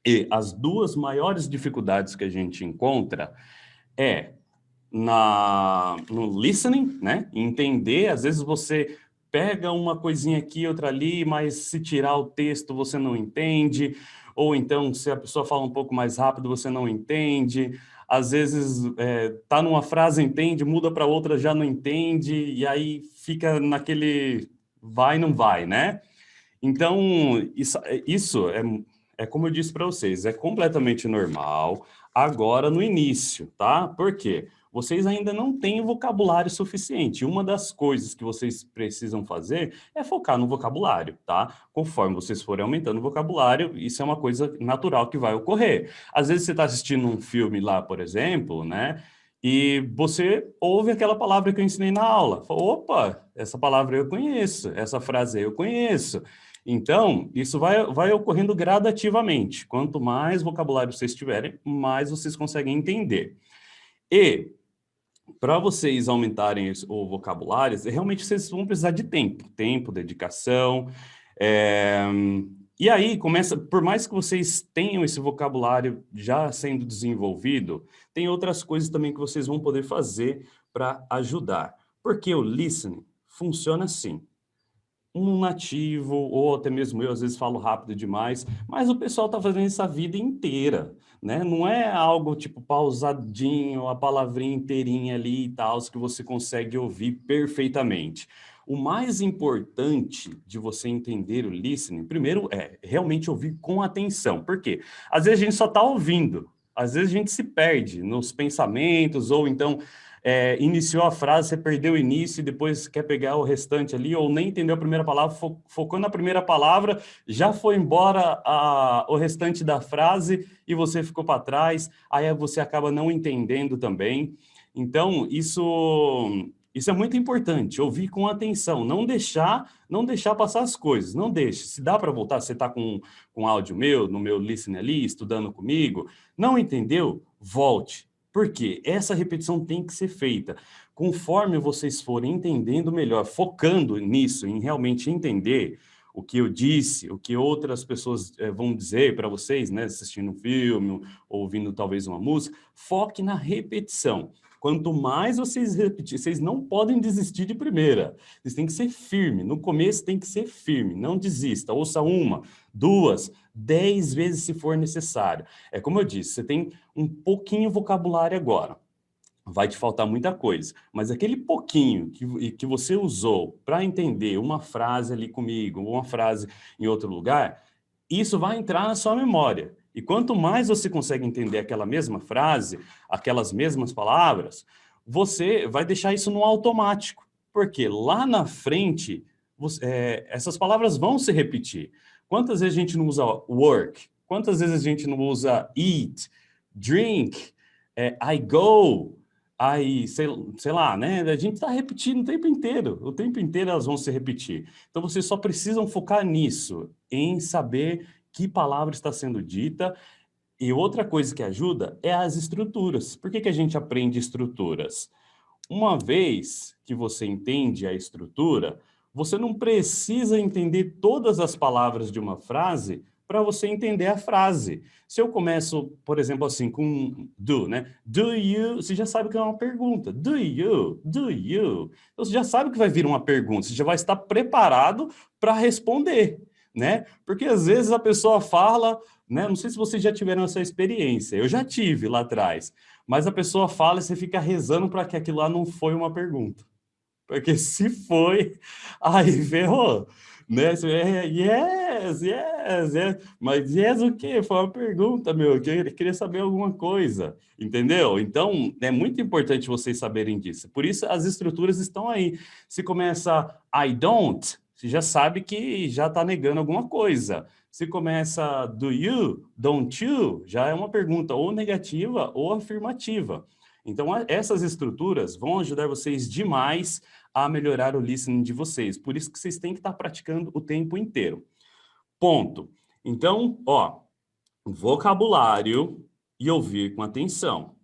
E as duas maiores dificuldades que a gente encontra é no listening, né? Entender, às vezes você pega uma coisinha aqui, outra ali, mas se tirar o texto você não entende, ou então se a pessoa fala um pouco mais rápido você não entende, às vezes tá numa frase, entende, muda para outra, já não entende, e aí fica naquele vai, não vai, né? Então, isso é como eu disse para vocês, é completamente normal agora no início, tá? Por quê? Vocês ainda não têm vocabulário suficiente. Uma das coisas que vocês precisam fazer é focar no vocabulário, tá? Conforme vocês forem aumentando o vocabulário, isso é uma coisa natural que vai ocorrer. Às vezes você está assistindo um filme lá, por exemplo, né? E você ouve aquela palavra que eu ensinei na aula. Fala, opa, essa palavra eu conheço, essa frase eu conheço. Então, isso vai ocorrendo gradativamente. Quanto mais vocabulário vocês tiverem, mais vocês conseguem entender. E, para vocês aumentarem o vocabulário, realmente vocês vão precisar de tempo, dedicação. é, E aí, começa, por mais que vocês tenham esse vocabulário já sendo desenvolvido, tem outras coisas também que vocês vão poder fazer para ajudar. Porque o listening funciona assim. Um nativo, ou até mesmo eu, às vezes falo rápido demais, mas o pessoal está fazendo isso a vida inteira, né? Não é algo tipo pausadinho, a palavrinha inteirinha ali e tal, que você consegue ouvir perfeitamente. O mais importante de você entender o listening, primeiro, é realmente ouvir com atenção. Por quê? Às vezes a gente só está ouvindo, às vezes a gente se perde nos pensamentos, ou então iniciou a frase, você perdeu o início e depois quer pegar o restante ali, ou nem entendeu a primeira palavra, focou na primeira palavra, já foi embora o restante da frase e você ficou para trás, aí você acaba não entendendo também. Então, isso é muito importante, ouvir com atenção, não deixar passar as coisas, não deixe. Se dá para voltar, você está com áudio meu, no meu listening ali, estudando comigo, não entendeu? Volte. Porque essa repetição tem que ser feita. Conforme vocês forem entendendo melhor, focando nisso, em realmente entender o que eu disse, o que outras pessoas vão dizer para vocês, né, assistindo um filme, ouvindo talvez uma música, foque na repetição. Quanto mais vocês repetirem, vocês não podem desistir de primeira. Vocês têm que ser firme. No começo tem que ser firme. Não desista. Ouça uma, duas, 10 vezes se for necessário. É como eu disse, você tem um pouquinho vocabulário agora. Vai te faltar muita coisa, mas aquele pouquinho que você usou para entender uma frase ali comigo, uma frase em outro lugar, isso vai entrar na sua memória. E quanto mais você consegue entender aquela mesma frase, aquelas mesmas palavras, você vai deixar isso no automático. Porque lá na frente, essas palavras vão se repetir. Quantas vezes a gente não usa work? Quantas vezes a gente não usa eat, drink, I go, sei lá, né? A gente está repetindo o tempo inteiro elas vão se repetir. Então, vocês só precisam focar nisso, em saber que palavra está sendo dita. E outra coisa que ajuda é as estruturas. Por que a gente aprende estruturas? Uma vez que você entende a estrutura, você não precisa entender todas as palavras de uma frase para você entender a frase. Se eu começo, por exemplo, assim, com do, né? Do you, você já sabe que é uma pergunta. Do you? Do you? Então, você já sabe que vai vir uma pergunta, você já vai estar preparado para responder, né? Porque às vezes a pessoa fala, né? Não sei se vocês já tiveram essa experiência, eu já tive lá atrás. Mas a pessoa fala e você fica rezando para que aquilo lá não foi uma pergunta. Porque se foi, aí ferrou. Né? Yes, yes, yes. Mas yes o quê? Foi uma pergunta, meu. Eu queria saber alguma coisa. Entendeu? Então, é muito importante vocês saberem disso. Por isso, as estruturas estão aí. Se começa I don't, você já sabe que já está negando alguma coisa. Se começa do you, don't you, já é uma pergunta ou negativa ou afirmativa. Então, essas estruturas vão ajudar vocês demais a melhorar o listening de vocês. Por isso que vocês têm que estar praticando o tempo inteiro. Ponto. Então, ó, vocabulário e ouvir com atenção.